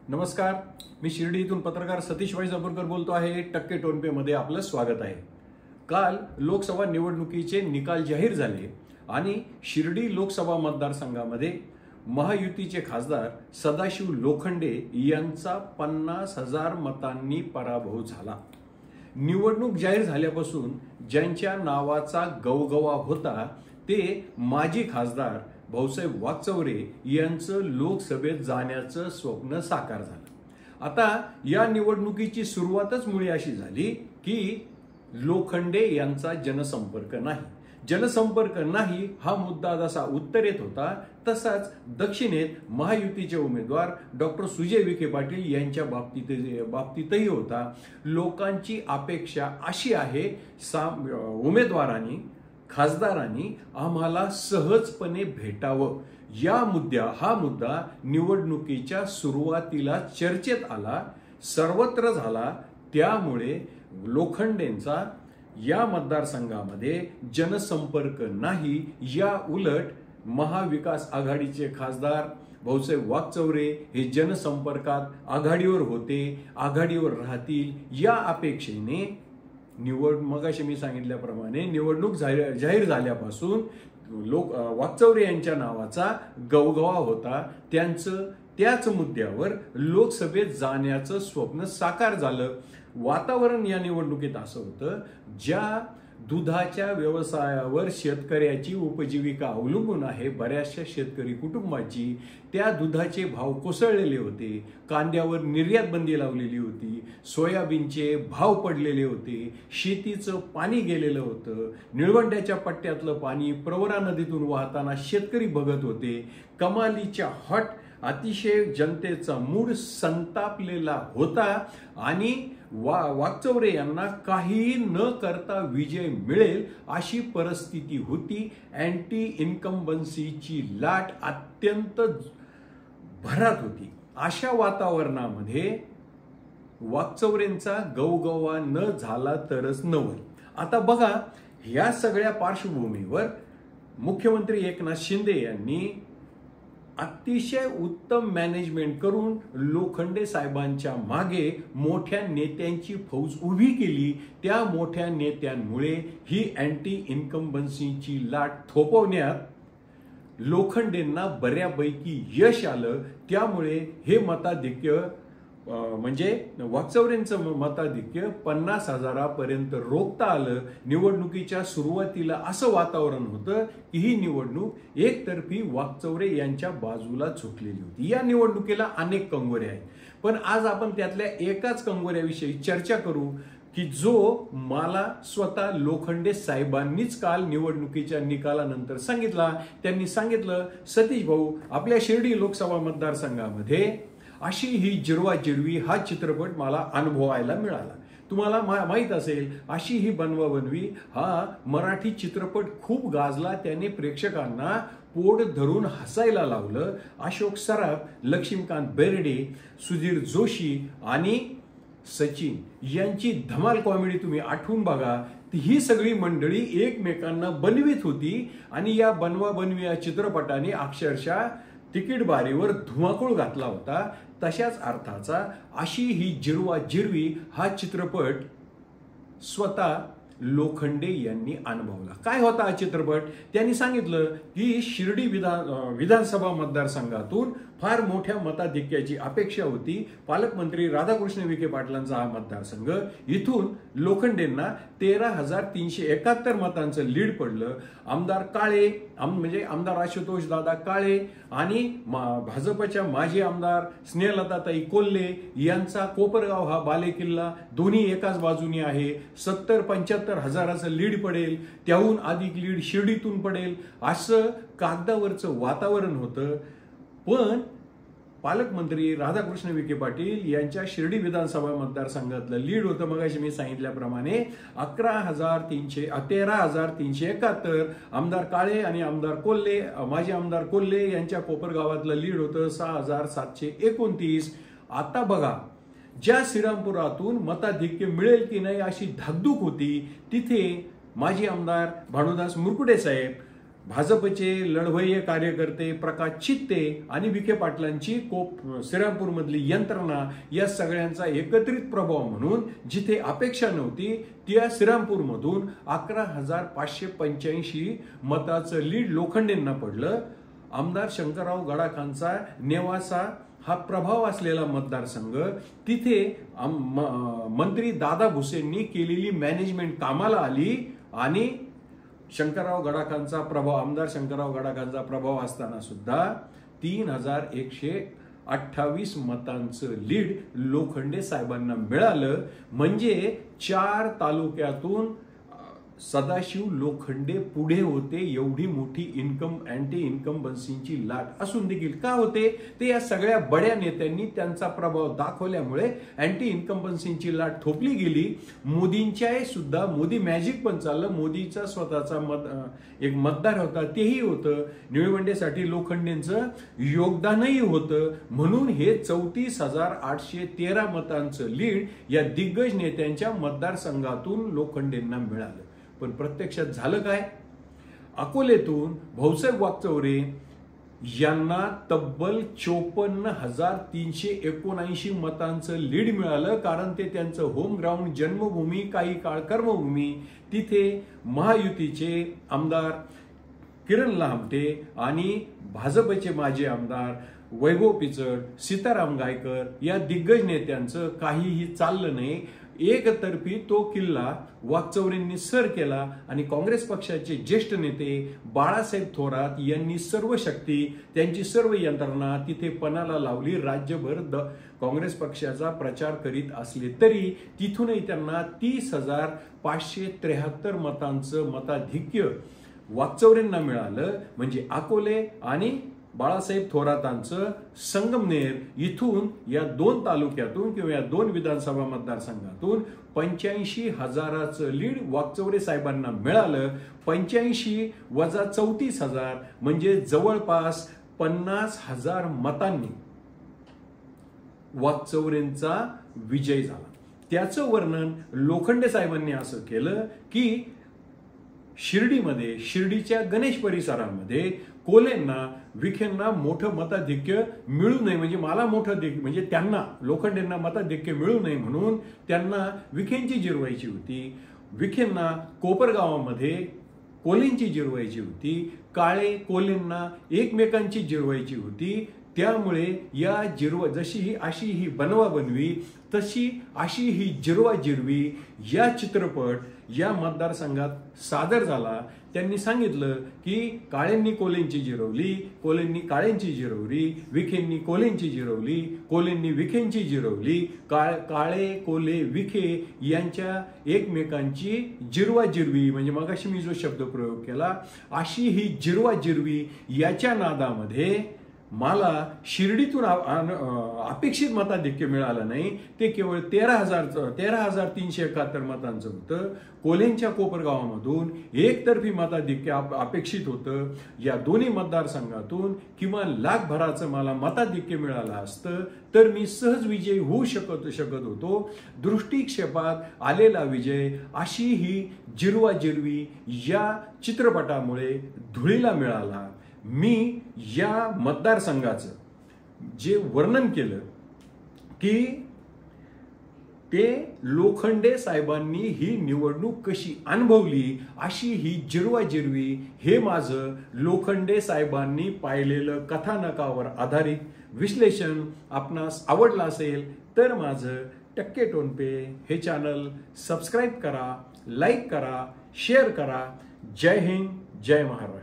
नमस्कार, मी शिर्डी इथून पत्रकार सतीश वाईजापूरकर बोलतो आहे। टक्के टोनपे मध्ये आपलं स्वागत आहे। काल लोकसभा निवडणुकीचे निकाल जाहीर झाले आणि शिर्डी लोकसभा मतदारसंघामध्ये महायुतीचे खासदार सदाशिव लोखंडे यांचा 50,000 मतांनी पराभव झाला। निवडणूक जाहीर झाल्यापासून ज्यांच्या नावाचा गवगवा होता ते माजी खासदार भाऊसाहेब वाकचौरे यांचं लोकसभेत जाण्याचं स्वप्न साकार झालं। आता या निवडणुकीची सुरुवातच मुळी अशी झाली की लोखंडे यांचा जनसंपर्क नाही हा मुद्दा जसा उत्तरेत होता तसाच दक्षिणेत महायुतीचे उमेदवार डॉक्टर सुजय विखे पाटील यांच्या बाबतीतही होता। लोकांची अपेक्षा अशी आहे उमेदवारांनी खासदारांनी आम्हाला सहजपणे भेटावं। हा मुद्दा निवडणुकीच्या सुरुवातीला चर्चेत आला, सर्वत्र झाला। त्यामुळे लोखंडेंचा या मतदारसंघामध्ये जनसंपर्क नाही, या उलट महाविकास आघाडीचे खासदार भाऊसाहेब वाकचौरे हे जनसंपर्कात आघाडीवर होते, आघाडीवर राहतील या अपेक्षेने मगाशी मी सांगितल्याप्रमाणे निवडणूक जाहीर झाल्यापासून वाकचौरे यांच्या नावाचा गवगवा होता। त्याच मुद्द्यावर लोकसभेत जाण्याचं स्वप्न साकार झालं। वातावरण या निवडणुकीत असं होतं, ज्या दुधाच्या व्यवसायावर शेतकऱ्याची उपजीविका अवलंबून आहे बऱ्याचशा शेतकरी कुटुंबाची, त्या दुधाचे भाव कोसळलेले होते, कांद्यावर निर्यात बंदी लावलेली होती, सोयाबीनचे भाव पडलेले होते, शेतीचं पाणी गेलेलं होतं, निळवंड्याच्या पट्ट्यातलं पाणी प्रवरा नदीतून वाहताना शेतकरी बघत होते। कमालीच्या हॉट अतिशय जनतेचा मूड संतापलेला होता आणि वाकचौरे यांना काही न करता विजय मिळेल अशी परिस्थिती होती। अँटी इन्कम्बन्सीची लाट अत्यंत भरात होती। अशा वातावरणामध्ये वाकचौरेंचा गवगवा न झाला तरच नवल। आता बघा, या सगळ्या पार्श्वभूमीवर मुख्यमंत्री एकनाथ शिंदे यांनी अतिशय उत्तम मॅनेजमेंट करून लोखंडे साहेबांच्या मागे मोठ्या नेत्यांची फौज उभी केली। त्या मोठ्या नेत्यांमुळे ही अँटी इन्कम्बन्सीची लाट थोपवण्यात लोखंडेंना बऱ्यापैकी यश आलं। त्यामुळे हे मताधिक्य म्हणजे वाकचौरेंचं मताधिक्य 50,000 पर्यंत रोखता आलं। निवडणुकीच्या सुरुवातीला असं वातावरण होतं की ही निवडणूक एकतर्फी वाकचौरे यांच्या बाजूला झुकलेली होती। या निवडणुकीला अनेक कंगोरे आहेत, पण आज आपण त्यातल्या एकाच कंगोऱ्याविषयी चर्चा करू की जो मला स्वतः लोखंडे साहेबांनीच काल निवडणुकीच्या निकालानंतर सांगितला। त्यांनी सांगितलं, सतीश भाऊ, आपल्या शिर्डी लोकसभा मतदारसंघामध्ये अशी ही जिरवाजिरवी हा चित्रपट मला अनुभवायला मिळाला। तुम्हाला माहित असेल, अशी ही बनवाबनवी हा मराठी चित्रपट खूप गाजला, त्याने प्रेक्षकांना पोट धरून हसायला लावलं। अशोक सराफ, लक्ष्मीकांत बेर्डे, सुधीर जोशी आणि सचिन यांची धमाल कॉमेडी तुम्ही आठवून बघा। ही सगळी मंडळी एकमेकांना बनवीत होती आणि या बनवाबनवी या चित्रपटाने अक्षरशः तिकीट बारीवर धुमाकूळ घातला होता। तशाच अर्थाचा अशी ही जिरवाजिरवी हा चित्रपट स्वतः लोखंडे यांनी अनुभवला। काय होता हा चित्रपट? त्यांनी सांगितलं की शिर्डी विधानसभा मतदारसंघातून फार मोठ्या मताधिक्याची अपेक्षा होती। पालकमंत्री राधाकृष्ण विखे पाटलांचा हा मतदारसंघ, इथून लोखंडेंना 13,371 मतांचं लीड पडलं। आमदार काळे म्हणजे आमदार आशुतोष दादा काळे आणि भाजपच्या माजी आमदार स्नेहलताताई कोल्हे यांचा कोपरगाव हा बालेकिल्ला दोन्ही एकाच बाजूने आहे। 70-75 हजाराचं लीड पडेल, त्याहून अधिक लीड शिर्डीतून पडेल असं कागदावरचं वातावरण होतं। पण पालकमंत्री राधाकृष्ण विखे पाटील यांच्या शिर्डी विधानसभा मतदारसंघातलं लीड होतं मगाशी मी सांगितल्याप्रमाणे 13,371। आमदार काळे आणि आमदार कोल्हे, माजी आमदार कोल्हे यांच्या कोपरगावातलं लीड होतं 6,729। आता बघा, ज्या श्रीरामपुरातून मताधिक्य मिळेल की नाही अशी धाकधूक होती, तिथे माजी आमदार भानुदास मुरकुटे साहेब भाजपचे लढवय्ये कार्यकर्ते प्रकाश चित्ते आणि विखे पाटलांची श्रीरामपूरमधली यंत्रणा या सगळ्यांचा एकत्रित प्रभाव म्हणून जिथे अपेक्षा नव्हती त्या श्रीरामपूरमधून 11,585 मताचं लीड लोखंडेंना पडलं. आमदार शंकरराव गडाखांचा नेवासा हा प्रभाव असलेला मतदारसंघ, तिथे मंत्री दादा भुसेंनी केलेली मॅनेजमेंट कामाला आली आणि शंकरराव गडाखांचा प्रभाव, आमदार शंकरराव गडाखांचा प्रभाव असताना सुद्धा 3,128 मतांचं लीड लोखंडे साहेबांना मिळालं. म्हणजे 4 तालुक्यातून सदाशिव लोखंडे पुढे होते. एवढी मोठी अँटी इन्कम्बन्सीची लाट असून देखील का होते ते या सगळ्या बड्या नेत्यांनी त्यांचा प्रभाव दाखवल्यामुळे अँटी इन्कम्बन्सीची लाट थोपली गेली. मोदींच्या सुद्धा मोदी मॅजिक पण चाललं. मोदीचा स्वतःचा एक मतदार होता, तेही होतं. निळवंडेसाठी लोखंडेंचं योगदानही होतं. म्हणून हे 34,813 मतांचं लीड या दिग्गज नेत्यांच्या मतदारसंघातून लोखंडेंना मिळालं. पण प्रत्यक्षात झालं काय? अकोलेतून भाऊसाहेब वागचौरे यांना तब्बल 54,379 मतांचं लीड मिळालं. कारण ते त्यांचं होम ग्राउंड, जन्मभूमी, काही काळ कर्मभूमी. तिथे महायुतीचे आमदार किरण लहामटे आणि भाजपचे माजी आमदार वैभव पिचड, सीताराम गायकर या दिग्गज नेत्यांचं काहीही चाललं नाही. एकतर्फी तो किल्ला वागचौरेंनी सर केला आणि काँग्रेस पक्षाचे ज्येष्ठ नेते बाळासाहेब थोरात यांनी सर्व शक्ती, त्यांची सर्व यंत्रणा तिथे पणाला लावली. राज्यभर काँग्रेस पक्षाचा प्रचार करीत असले तरी तिथूनही त्यांना 30,573 मतांचं मताधिक्य वागचौरेंना मिळालं. म्हणजे अकोले आणि बाळासाहेब थोरातांचं संगमनेर इथून या 2 तालुक्यातून किंवा या 2 विधानसभा मतदारसंघातून 85,000चं लीड वागचौरे साहेबांना मिळालं. 85 वजा 34,000 म्हणजे जवळपास 50,000 मतांनी वागचौरेंचा विजय झाला. त्याचं वर्णन लोखंडे साहेबांनी असं केलं की शिर्डीच्या गणेश परिसरामध्ये कोलेंना, विखेंना मोठं मताधिक्य मिळू नये, म्हणजे मला मोठं म्हणजे त्यांना लोखंडेंना मताधिक्य मिळू नये म्हणून त्यांना विखेंची जिरवायची होती. विखेंना कोपरगावामध्ये कोलेंची जिरवायची होती. काळे कोलेंना एकमेकांची जिरवायची होती. त्यामुळे या अशी ही बनवाबनवी, तशी अशी ही जिरवाजिरवी या चित्रपट या मतदारसंघात सादर झाला. त्यांनी सांगितलं की काळेंनी कोलेंची जिरवली, कोलेंनी काळेंची जिरवली, विखेंनी कोलेंची जिरवली, कोलेंनी विखेंची जिरवली. काळे, कोले, विखे यांच्या एकमेकांची जिरवाजिरवी, म्हणजे मगाशी मी जो शब्द प्रयोग केला, अशी ही जिरवाजिरवी याच्या नादामध्ये मला शिर्डीतून अपेक्षित मताधिक्य मिळालं नाही. ते केवळ 13,371 मतांचं होतं. कोलेंच्या कोपरगावामधून एकतर्फी मताधिक्य अपेक्षित होतं. या दोन्ही मतदारसंघातून किमान लाखभराचं मला मताधिक्य मिळालं असतं तर मी सहज विजयी होऊ शकत होतो. दृष्टिक्षेपात आलेला विजय अशी ही जिरवाजिरवी या चित्रपटामुळे धुळीला मिळाला. मी या मतदारसंघाचं जे वर्णन केलं की ते लोखंडे साहेबांनी ही निवडणूक कशी अनुभवली, अशी ही जिरवाजिरवी, हे माझं लोखंडे साहेबांनी पाहिलेलं कथानकावर आधारित विश्लेषण आपणास आवडलं असेल तर माझं टक्के टोनपे हे चॅनल सबस्क्राईब करा, लाईक करा, शेअर करा. जय हिंद, जय महाराष्ट्र.